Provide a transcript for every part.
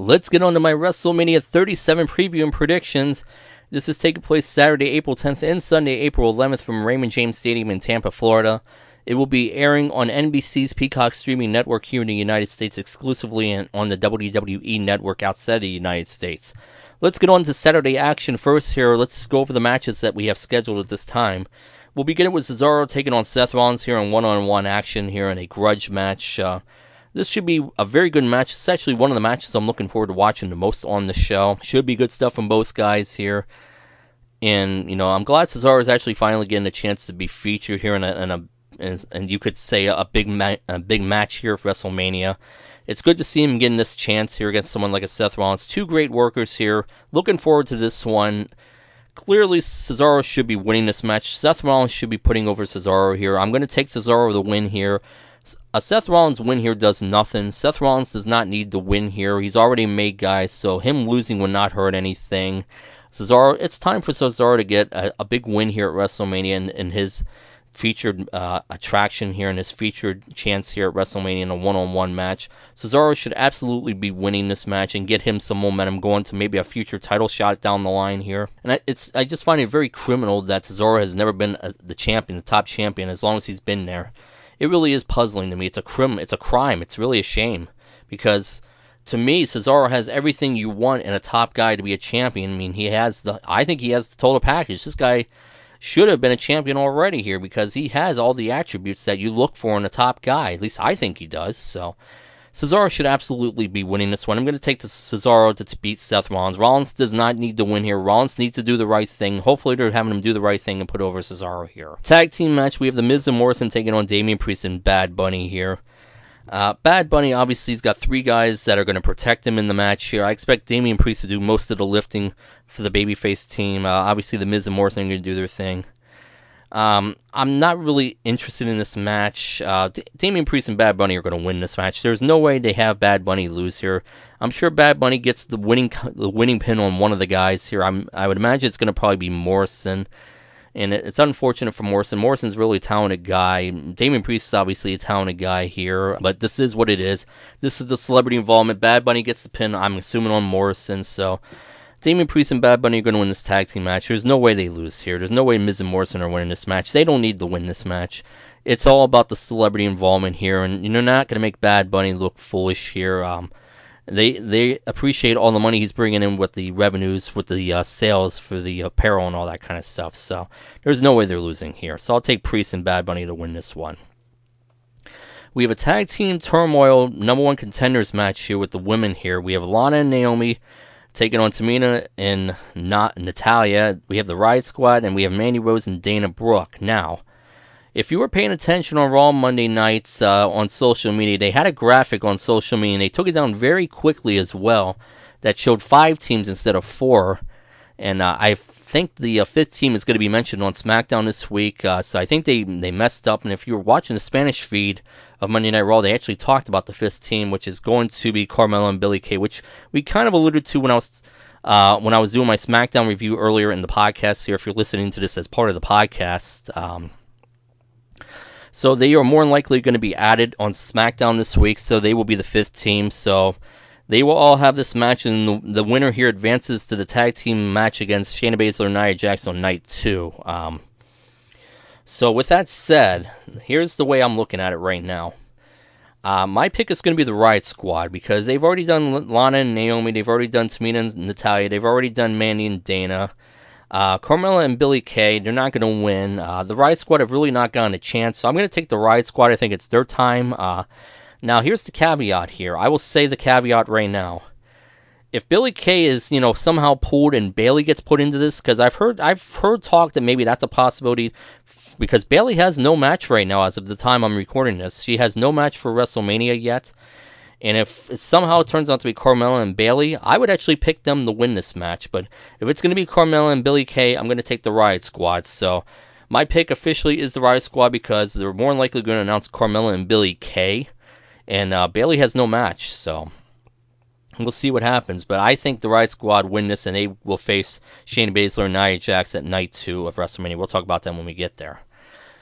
Let's get on to my WrestleMania 37 preview and predictions. This is taking place Saturday, April 10th and Sunday, April 11th from Raymond James Stadium in Tampa, Florida. It will be airing on NBC's Peacock streaming network here in the United States exclusively and on the WWE network outside of the United States. Let's get on to Saturday action first here. Let's go over the matches that we have scheduled at this time. We'll begin with Cesaro taking on Seth Rollins here in one-on-one action here in a grudge match. This should be a very good match. It's actually one of the matches I'm looking forward to watching the most on the show. Should be good stuff from both guys here. And, I'm glad Cesaro is actually finally getting a chance to be featured here and you could say a big match here for WrestleMania. It's good to see him getting this chance here against someone like a Seth Rollins. Two great workers here. Looking forward to this one. Clearly, Cesaro should be winning this match. Seth Rollins should be putting over Cesaro here. I'm going to take Cesaro the win here. A Seth Rollins win here does nothing. Seth Rollins does not need the win here. He's already made guys, so him losing will not hurt anything. Cesaro, it's time for Cesaro to get a big win here at WrestleMania in his featured attraction here and his featured chance here at WrestleMania in a one-on-one match. Cesaro should absolutely be winning this match and get him some momentum going to maybe a future title shot down the line here. And I just find it very criminal that Cesaro has never been the champion, the top champion, as long as he's been there. It really is puzzling to me. It's a crime. It's really a shame because to me, Cesaro has everything you want in a top guy to be a champion. I mean, I think he has the total package. This guy should have been a champion already here because he has all the attributes that you look for in a top guy. At least I think he does. So Cesaro should absolutely be winning this one. I'm going to take Cesaro to beat Seth Rollins. Rollins does not need to win here. Rollins needs to do the right thing. Hopefully they're having him do the right thing and put over Cesaro here. Tag team match, we have The Miz and Morrison taking on Damian Priest and Bad Bunny here. Bad Bunny obviously has got three guys that are going to protect him in the match here. I expect Damian Priest to do most of the lifting for the babyface team. Obviously The Miz and Morrison are going to do their thing. I'm not really interested in this match. Damian Priest and Bad Bunny are going to win this match. There's no way they have Bad Bunny lose here. I'm sure Bad Bunny gets the winning pin on one of the guys here. I would imagine it's going to probably be Morrison. And it's unfortunate for Morrison. Morrison's really a talented guy. Damian Priest is obviously a talented guy here. But this is what it is. This is the celebrity involvement. Bad Bunny gets the pin, I'm assuming, on Morrison. So Damian Priest and Bad Bunny are going to win this tag team match. There's no way they lose here. There's no way Miz and Morrison are winning this match. They don't need to win this match. It's all about the celebrity involvement here. And you're not going to make Bad Bunny look foolish here. They appreciate all the money he's bringing in with the revenues, with the sales for the apparel and all that kind of stuff. So there's no way they're losing here. So I'll take Priest and Bad Bunny to win this one. We have a tag team turmoil number one contenders match here with the women here. We have Lana and Naomi taking on Tamina and Natalya. We have the Riot Squad and we have Mandy Rose and Dana Brooke. Now, if you were paying attention on Raw Monday nights on social media, they had a graphic on social media, and they took it down very quickly as well, that showed 5 teams instead of 4. And I think the 5th team is going to be mentioned on SmackDown this week, so I think they messed up. And if you were watching the Spanish feed of Monday Night Raw, they actually talked about the 5th team, which is going to be Carmella and Billie Kay, which we kind of alluded to when I was doing my SmackDown review earlier in the podcast here, if you're listening to this as part of the podcast. So they are more than likely going to be added on SmackDown this week, so they will be the 5th team. So they will all have this match, and the winner here advances to the tag team match against Shayna Baszler and Nia Jax on night 2. So with that said, here's the way I'm looking at it right now. My pick is going to be the Riot Squad, because they've already done Lana and Naomi, they've already done Tamina and Natalya, they've already done Mandy and Dana. Carmella and Billie Kay, they're not going to win. The Riot Squad have really not gotten a chance, so I'm going to take the Riot Squad. I think it's their time. Now, here's the caveat here. I will say the caveat right now. If Billie Kay is, somehow pulled and Bayley gets put into this, because I've heard talk that maybe that's a possibility, because Bayley has no match right now as of the time I'm recording this. She has no match for WrestleMania yet. And if it somehow turns out to be Carmella and Bayley, I would actually pick them to win this match. But if it's going to be Carmella and Billie Kay, I'm going to take the Riot Squad. So my pick officially is the Riot Squad, because they're more than likely going to announce Carmella and Billie Kay. And Bayley has no match, so we'll see what happens. But I think the Riot Squad win this, and they will face Shayna Baszler and Nia Jax at night 2 of WrestleMania. We'll talk about that when we get there.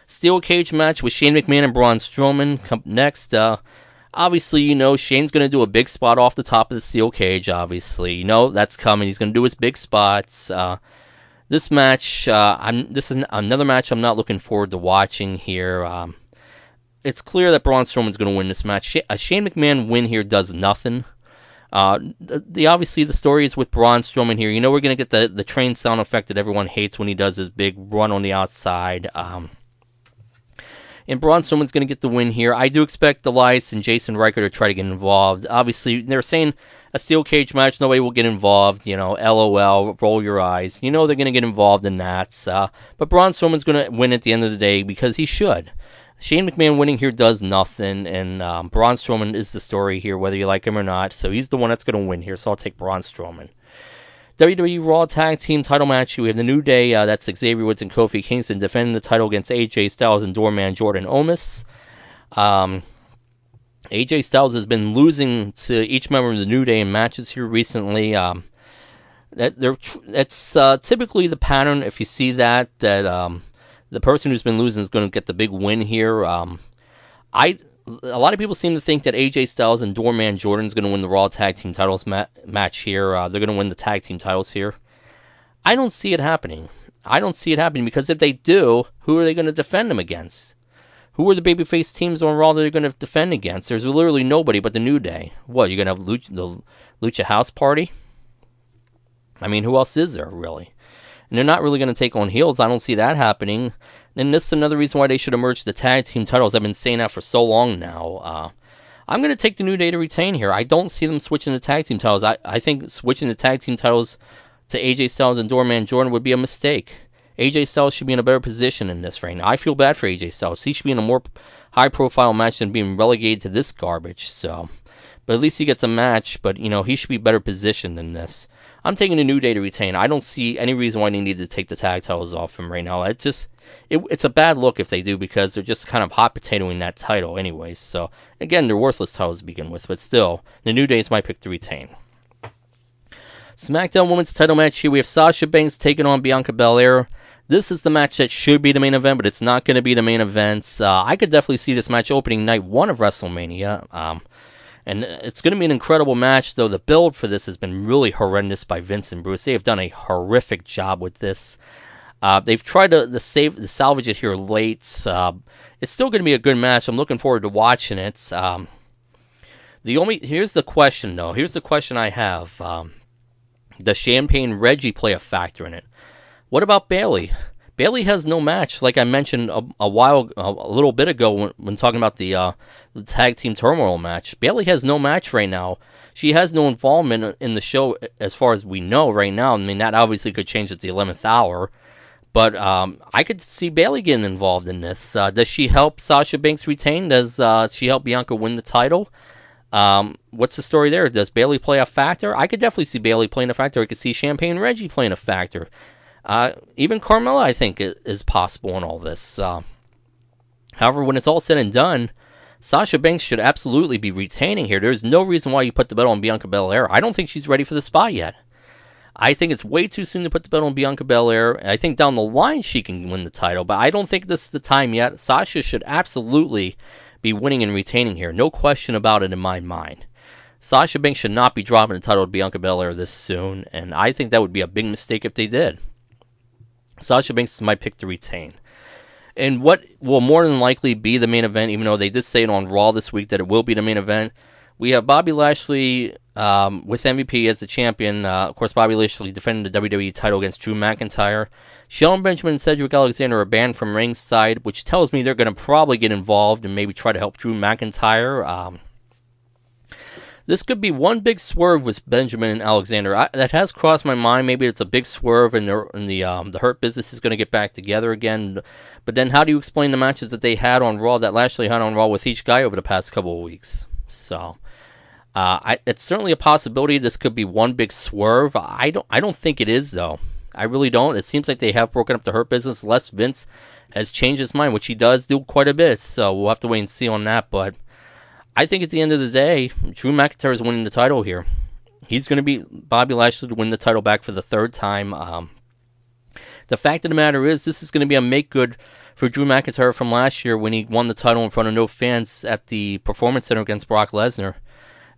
Steel cage match with Shane McMahon and Braun Strowman come next. Obviously, Shane's going to do a big spot off the top of the steel cage, obviously. That's coming. He's going to do his big spots. This match, this is another match I'm not looking forward to watching here. It's clear that Braun Strowman's going to win this match. A Shane McMahon win here does nothing. Obviously the story is with Braun Strowman here. We're going to get the train sound effect that everyone hates when he does his big run on the outside. And Braun Strowman's going to get the win here. I do expect Elias and Jason Riker to try to get involved. Obviously, they're saying a steel cage match, nobody will get involved. LOL, roll your eyes. They're going to get involved in that. But Braun Strowman's going to win at the end of the day because he should. Shane McMahon winning here does nothing, and Braun Strowman is the story here, whether you like him or not. So he's the one that's going to win here, so I'll take Braun Strowman. WWE Raw Tag Team title match. We have the New Day, that's Xavier Woods and Kofi Kingston defending the title against AJ Styles and Doorman Jordan Omis. AJ Styles has been losing to each member of the New Day in matches here recently. That's typically the pattern. If you see that the person who's been losing is going to get the big win here. A lot of people seem to think that AJ Styles and Doorman Jordan is going to win the Raw Tag Team titles match here. They're going to win the tag team titles here. I don't see it happening. Because if they do, who are they going to defend them against? Who are the babyface teams on Raw that they're going to defend against? There's literally nobody but the New Day. What, you're going to have the Lucha House Party? I mean, who else is there, really? And they're not really going to take on heels. I don't see that happening. And this is another reason why they should emerge the tag team titles. I've been saying that for so long now. I'm going to take the New Day to retain here. I don't see them switching the tag team titles. I think switching the tag team titles to AJ Styles and Doorman Jordan would be a mistake. AJ Styles should be in a better position in this right now. I feel bad for AJ Styles. He should be in a more high-profile match than being relegated to this garbage. But at least he gets a match. But, he should be better positioned than this. I'm taking the New Day to retain. I don't see any reason why they need to take the tag titles off him right now. It's a bad look if they do because they're just kind of hot potatoing that title anyways. So, again, they're worthless titles to begin with. But still, the New Day is my pick to retain. SmackDown Women's title match here. We have Sasha Banks taking on Bianca Belair. This is the match that should be the main event, but it's not going to be the main event. I could definitely see this match opening night 1 of WrestleMania. And it's going to be an incredible match, though the build for this has been really horrendous by Vince and Bruce. They have done a horrific job with this. They've tried to salvage it here late. It's still going to be a good match. I'm looking forward to watching it. Here's the question, though. Here's the question I have. Does Champagne Reggie play a factor in it? What about Bayley? Bayley has no match, like I mentioned a little bit ago when talking about the tag team turmoil match. Bayley has no match right now. She has no involvement in the show as far as we know right now. I mean, that obviously could change at the 11th hour. But I could see Bayley getting involved in this. Does she help Sasha Banks retain? Does she help Bianca win the title? What's the story there? Does Bayley play a factor? I could definitely see Bayley playing a factor. I could see Champagne Reggie playing a factor. Even Carmella, I think, is possible in all this. However, when it's all said and done, Sasha Banks should absolutely be retaining here. There's no reason why you put the belt on Bianca Belair. I don't think she's ready for the spot yet. I think it's way too soon to put the belt on Bianca Belair. I think down the line she can win the title, but I don't think this is the time yet. Sasha should absolutely be winning and retaining here. No question about it in my mind. Sasha Banks should not be dropping the title to Bianca Belair this soon, and I think that would be a big mistake if they did. Sasha Banks is my pick to retain. And what will more than likely be the main event, even though they did say it on Raw this week that it will be the main event, we have Bobby Lashley with MVP as the champion. Of course, Bobby Lashley defending the WWE title against Drew McIntyre. Shelton Benjamin and Cedric Alexander are banned from ringside, which tells me they're going to probably get involved and maybe try to help Drew McIntyre. This could be one big swerve with Benjamin and Alexander. That has crossed my mind. Maybe it's a big swerve and the Hurt Business is going to get back together again. But then how do you explain the matches that they had on Raw, that Lashley had on Raw with each guy over the past couple of weeks? So, it's certainly a possibility this could be one big swerve. I don't think it is, though. I really don't. It seems like they have broken up the Hurt Business, unless Vince has changed his mind, which he does do quite a bit. So we'll have to wait and see on that. But I think at the end of the day, Drew McIntyre is winning the title here. He's going to beat Bobby Lashley to win the title back for the third time. The fact of the matter is, this is going to be a make-good for Drew McIntyre from last year when he won the title in front of no fans at the Performance Center against Brock Lesnar.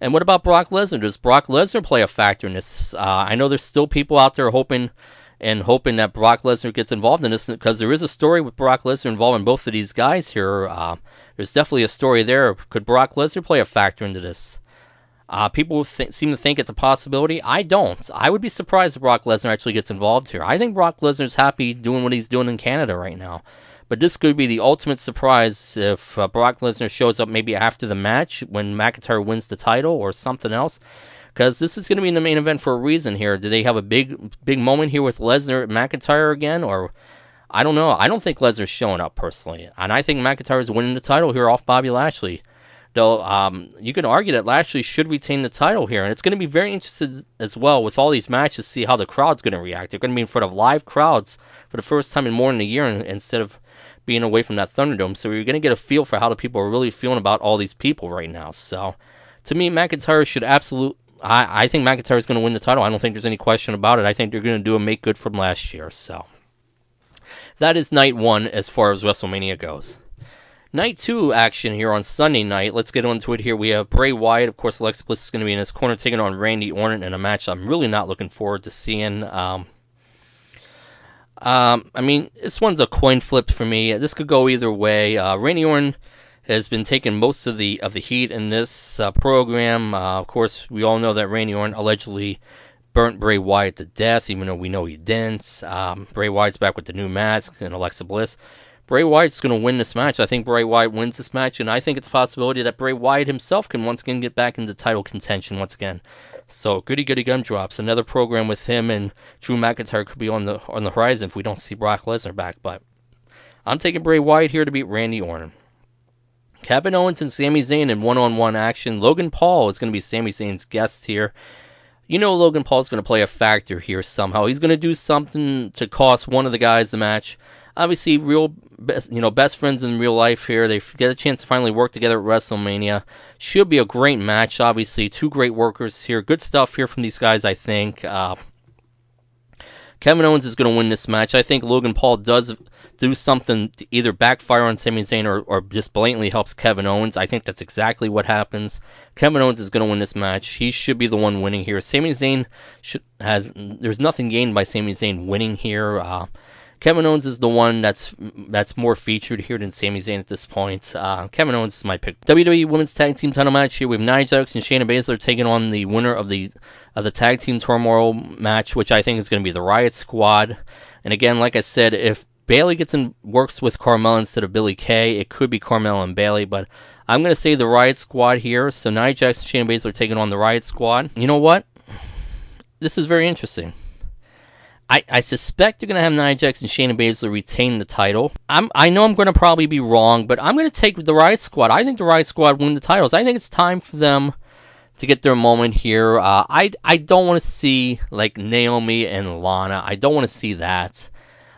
And what about Brock Lesnar? Does Brock Lesnar play a factor in this? I know there's still people out there hoping that Brock Lesnar gets involved in this, because there is a story with Brock Lesnar involving both of these guys here. There's definitely a story there. Could Brock Lesnar play a factor into this? People seem to think it's a possibility. I don't. I would be surprised if Brock Lesnar actually gets involved here. I think Brock Lesnar's happy doing what he's doing in Canada right now. But this could be the ultimate surprise if Brock Lesnar shows up maybe after the match when McIntyre wins the title or something else. Because this is going to be in the main event for a reason here. Do they have a big moment here with Lesnar and McIntyre again? Or, I don't know. I don't think Lesnar's showing up personally. And I think McIntyre is winning the title here off Bobby Lashley. Though, you can argue that Lashley should retain the title here. And it's going to be very interesting as well with all these matches to see how the crowd's going to react. They're going to be in front of live crowds for the first time in more than a year instead of being away from that Thunderdome. So you're going to get a feel for how the people are really feeling about all these people right now. So, to me, McIntyre should I think McIntyre is going to win the title. I don't think there's any question about it. I think they're going to do a make good from last year. So, that is night one as far as WrestleMania goes. Night two action here on Sunday night. Let's get into it here. We have Bray Wyatt. Of course, Alexa Bliss is going to be in his corner taking on Randy Orton in a match I'm really not looking forward to seeing. This one's a coin flip for me. This could go either way. Randy Orton has been taking most of the heat in this program. Of course, we all know that Randy Orton allegedly burnt Bray Wyatt to death, even though we know he didn't. Bray Wyatt's back with the new mask and Alexa Bliss. Bray Wyatt's going to win this match. I think Bray Wyatt wins this match, and I think it's a possibility that Bray Wyatt himself can once again get back into title contention once again. So, goody gumdrops. Another program with him and Drew McIntyre could be on the horizon if we don't see Brock Lesnar back. But I'm taking Bray Wyatt here to beat Randy Orton. Kevin Owens and Sami Zayn in one-on-one action. Logan Paul is going to be Sami Zayn's guest here. You know Logan Paul's going to play a factor here somehow. He's going to do something to cost one of the guys the match. Obviously, best friends in real life here. They get a chance to finally work together at WrestleMania. Should be a great match, obviously. Two great workers here. Good stuff here from these guys, I think. Kevin Owens is going to win this match. I think Logan Paul does do something to either backfire on Sami Zayn or just blatantly helps Kevin Owens. I think that's exactly what happens. Kevin Owens is going to win this match. He should be the one winning here. Sami Zayn there's nothing gained by Sami Zayn winning here. Kevin Owens is the one that's more featured here than Sami Zayn at this point. Kevin Owens is my pick. WWE Women's Tag Team Title match here. We have Nia Jax and Shayna Baszler taking on the winner of the Tag Team Turmoil match, which I think is going to be the Riot Squad. And again, like I said, if Bayley works with Carmella instead of Billie Kay, it could be Carmella and Bayley, but I'm going to say the Riot Squad here. So Nia Jax and Shayna Baszler taking on the Riot Squad. You know what? This is very interesting. I suspect they're going to have Nia Jax and Shayna Baszler retain the title. I know I'm going to probably be wrong, but I'm going to take the Riot Squad. I think the Riot Squad win the titles. I think it's time for them to get their moment here. I don't want to see like Naomi and Lana. I don't want to see that.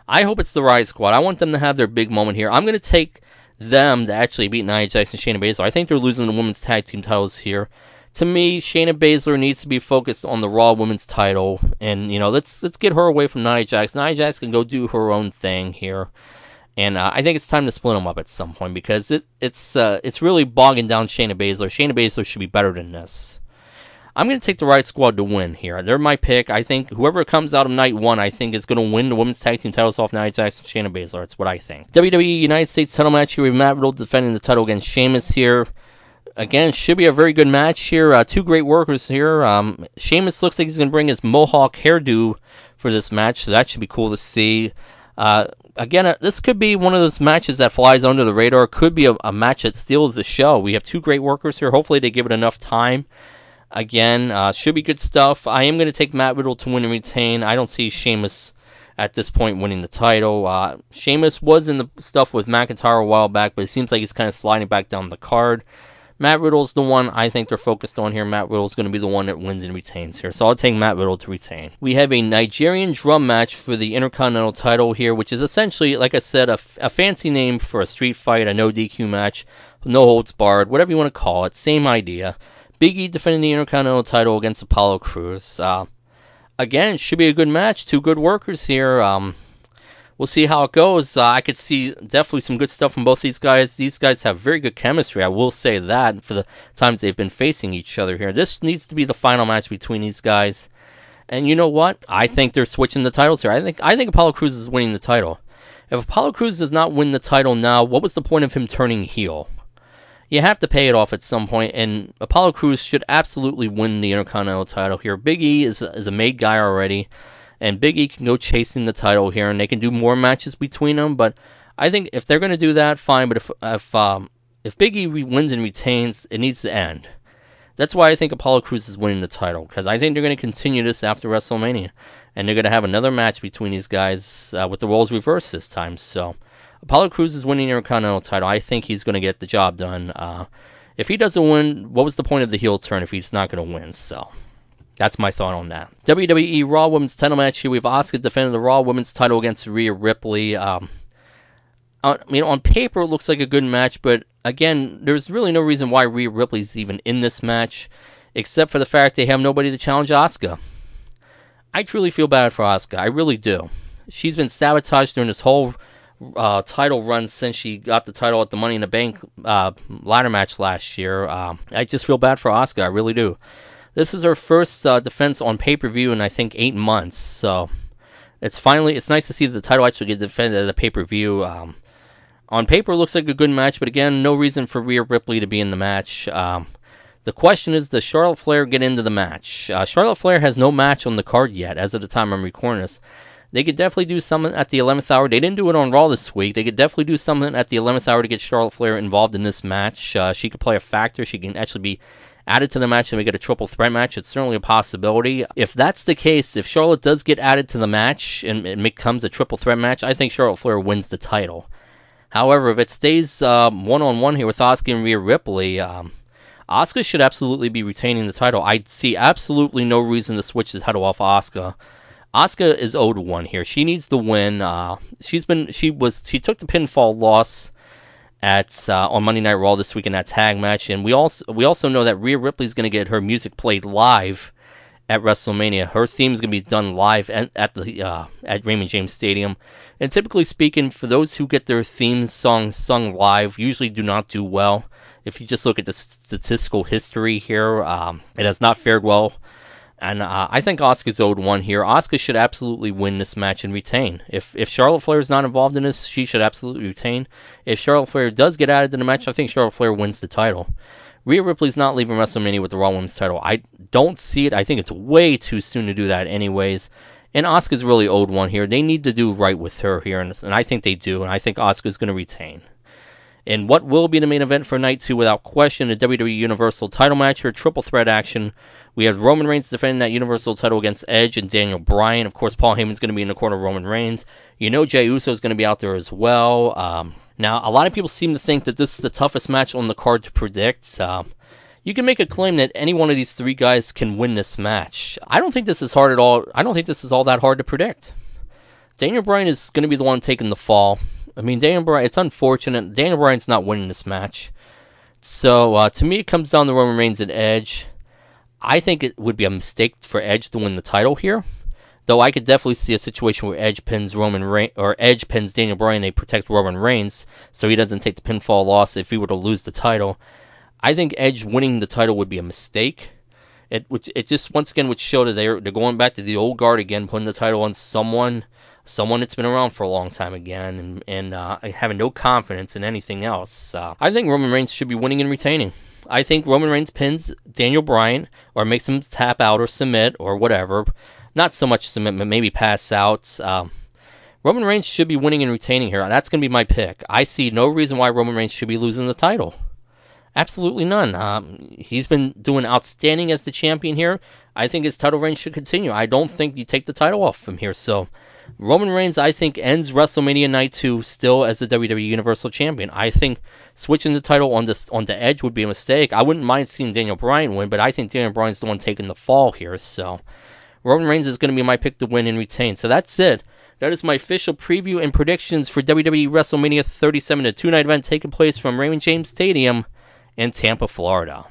I hope it's the Riot Squad. I want them to have their big moment here. I'm going to take them to actually beat Nia Jax and Shayna Baszler. I think they're losing the women's tag team titles here. To me, Shayna Baszler needs to be focused on the Raw Women's title, and let's get her away from Nia Jax. Nia Jax can go do her own thing here, and I think it's time to split them up at some point because it's really bogging down Shayna Baszler. Shayna Baszler should be better than this. I'm going to take the Riot Squad to win here. They're my pick. I think whoever comes out of night one, I think is going to win the women's tag team titles off Nia Jax and Shayna Baszler. That's what I think. WWE United States title match here. We have Matt Riddle defending the title against Sheamus here. Again, should be a very good match here. Two great workers here. Sheamus looks like he's going to bring his mohawk hairdo for this match, so that should be cool to see. Again, this could be one of those matches that flies under the radar. Could be a match that steals the show. We have two great workers here. Hopefully they give it enough time. Again, should be good stuff. I am going to take Matt Riddle to win and retain. I don't see Sheamus at this point winning the title. Sheamus was in the stuff with McIntyre a while back, but it seems like he's kind of sliding back down the card. Matt Riddle's the one I think they're focused on here. Matt Riddle's going to be the one that wins and retains here. So I'll take Matt Riddle to retain. We have a Nigerian drum match for the Intercontinental title here, which is essentially, like I said, a fancy name for a street fight, a no DQ match, no holds barred, whatever you want to call it. Same idea. Big E defending the Intercontinental title against Apollo Crews. Again, it should be a good match. Two good workers here. we'll see how it goes. I could see definitely some good stuff from both these guys. These guys have very good chemistry, I will say that, for the times they've been facing each other here. This needs to be the final match between these guys. And you know what? I think they're switching the titles here. I think Apollo Crews is winning the title. If Apollo Crews does not win the title now, what was the point of him turning heel? You have to pay it off at some point, and Apollo Crews should absolutely win the Intercontinental title here. Big E is a made guy already, and Big E can go chasing the title here, and they can do more matches between them. But I think if they're going to do that, fine. But if Big E wins and retains, it needs to end. That's why I think Apollo Crews is winning the title, because I think they're going to continue this after WrestleMania, and they're going to have another match between these guys with the roles reversed this time. So Apollo Crews is winning the Intercontinental title. I think he's going to get the job done. If he doesn't win, what was the point of the heel turn if he's not going to win? So that's my thought on that. WWE Raw Women's title match here. We have Asuka defending the Raw Women's title against Rhea Ripley. On paper, it looks like a good match, but again, there's really no reason why Rhea Ripley's even in this match, except for the fact they have nobody to challenge Asuka. I truly feel bad for Asuka. I really do. She's been sabotaged during this whole title run since she got the title at the Money in the Bank ladder match last year. I just feel bad for Asuka. I really do. This is her first defense on pay-per-view in, I think, 8 months. So it's nice to see the title actually get defended at a pay-per-view. On paper, it looks like a good match, but again, no reason for Rhea Ripley to be in the match. The question is, does Charlotte Flair get into the match? Charlotte Flair has no match on the card yet, as of the time I'm recording this. They could definitely do something at the 11th hour. They didn't do it on Raw this week. They could definitely do something at the 11th hour to get Charlotte Flair involved in this match. She could play a factor. She can actually be added to the match and make it a triple threat match. It's certainly a possibility. If that's the case, if Charlotte does get added to the match and it becomes a triple threat match, I think Charlotte Flair wins the title. However, if it stays one-on-one here with Asuka and Rhea Ripley, Asuka should absolutely be retaining the title. I see absolutely no reason to switch the title off Asuka. Asuka is owed one here. She needs to win. She took the pinfall loss at on Monday Night Raw this week in that tag match, and we also know that Rhea Ripley's going to get her music played live at WrestleMania. Her theme is going to be done live at Raymond James Stadium. And typically speaking, for those who get their theme songs sung live, usually do not do well. If you just look at the statistical history here, it has not fared well. And I think Asuka's owed one here. Asuka should absolutely win this match and retain. If Charlotte Flair is not involved in this, she should absolutely retain. If Charlotte Flair does get added to the match, I think Charlotte Flair wins the title. Rhea Ripley's not leaving WrestleMania with the Raw Women's title. I don't see it. I think it's way too soon to do that anyways. And Asuka's really owed one here. They need to do right with her here, and I think they do, and I think Asuka's going to retain. And what will be the main event for Night 2, without question, the WWE Universal title match here, triple threat action. We have Roman Reigns defending that Universal title against Edge and Daniel Bryan. Of course, Paul Heyman's going to be in the corner of Roman Reigns. You know Jey Uso is going to be out there as well. Now, a lot of people seem to think that this is the toughest match on the card to predict. You can make a claim that any one of these three guys can win this match. I don't think this is hard at all. I don't think this is all that hard to predict. Daniel Bryan is going to be the one taking the fall. I mean, Daniel Bryan, it's unfortunate. Daniel Bryan's not winning this match. So, to me, it comes down to Roman Reigns and Edge. I think it would be a mistake for Edge to win the title here. Though I could definitely see a situation where Edge pins Edge pins Daniel Bryan, they protect Roman Reigns, so he doesn't take the pinfall loss if he were to lose the title. I think Edge winning the title would be a mistake. It just once again would show that they're going back to the old guard again, putting the title on someone that's been around for a long time again, and having no confidence in anything else. I think Roman Reigns should be winning and retaining. I think Roman Reigns pins Daniel Bryan, or makes him tap out or submit or whatever. Not so much submit, but maybe pass out. Roman Reigns should be winning and retaining here. That's going to be my pick. I see no reason why Roman Reigns should be losing the title. Absolutely none. He's been doing outstanding as the champion here. I think his title reign should continue. I don't think you take the title off from here. So Roman Reigns, I think, ends WrestleMania Night 2 still as the WWE Universal Champion. I think switching the title onto Edge would be a mistake. I wouldn't mind seeing Daniel Bryan win, but I think Daniel Bryan's the one taking the fall here. So Roman Reigns is going to be my pick to win and retain. So that's it. That is my official preview and predictions for WWE WrestleMania 37, a two-night event taking place from Raymond James Stadium in Tampa, Florida.